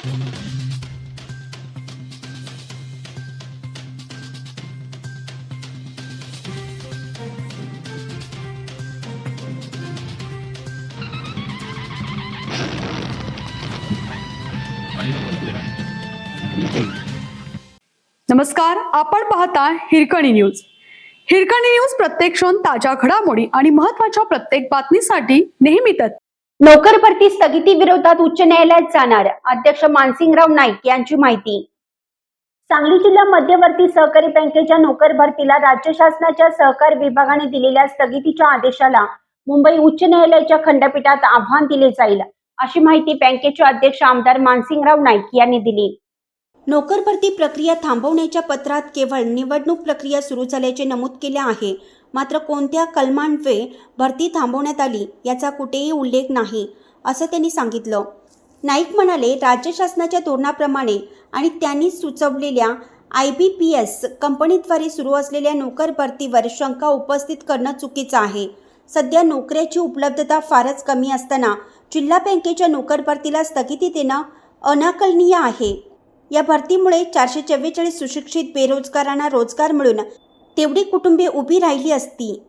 नमस्कार, आपण पाहता हिरकणी न्यूज. हिरकणी न्यूज प्रत्येक क्षण ताज्या घडामोडी आणि महत्त्वाच्या प्रत्येक बातमीसाठी नेहमीच. नोकर भरती स्थगिती विरोधात उच्च न्यायालयात जाणार, अध्यक्ष मानसिंगराव नाईक यांची माहिती. सांगली जिल्हा मध्यवर्ती सहकारी बँकेच्या नोकर भरतीला राज्य शासनाच्या सहकार विभागाने दिलेल्या स्थगितीच्या आदेशाला मुंबई उच्च न्यायालयाच्या खंडपीठात आव्हान दिले जाईल, अशी माहिती बँकेचे अध्यक्ष आमदार मानसिंगराव नाईक यांनी दिली. नोकर भरती प्रक्रिया थांबवण्याच्या पत्रात केवळ निवडणूक प्रक्रिया सुरू झाल्याचे नमूद केले आहे. मात्र कोणत्या कलमान्वये भरती थांबवण्यात आली याचा कुठेही उल्लेख नाही, असं त्यांनी सांगितलं. नाईक म्हणाले, राज्य शासनाच्या धोरणाप्रमाणे आणि त्यांनी सुचवलेल्या IBPS कंपनीद्वारे सुरू असलेल्या नोकर भरतीवर शंका उपस्थित करणं चुकीचं आहे. सध्या नोकऱ्याची उपलब्धता फारच कमी असताना जिल्हा बँकेच्या नोकर भरतीला स्थगिती देणं अनाकलनीय आहे. या भरतीमुळे 444 सुशिक्षित बेरोजगारांना रोजगार मिळून तेवढी कुटुंबे उभी राहिली असती.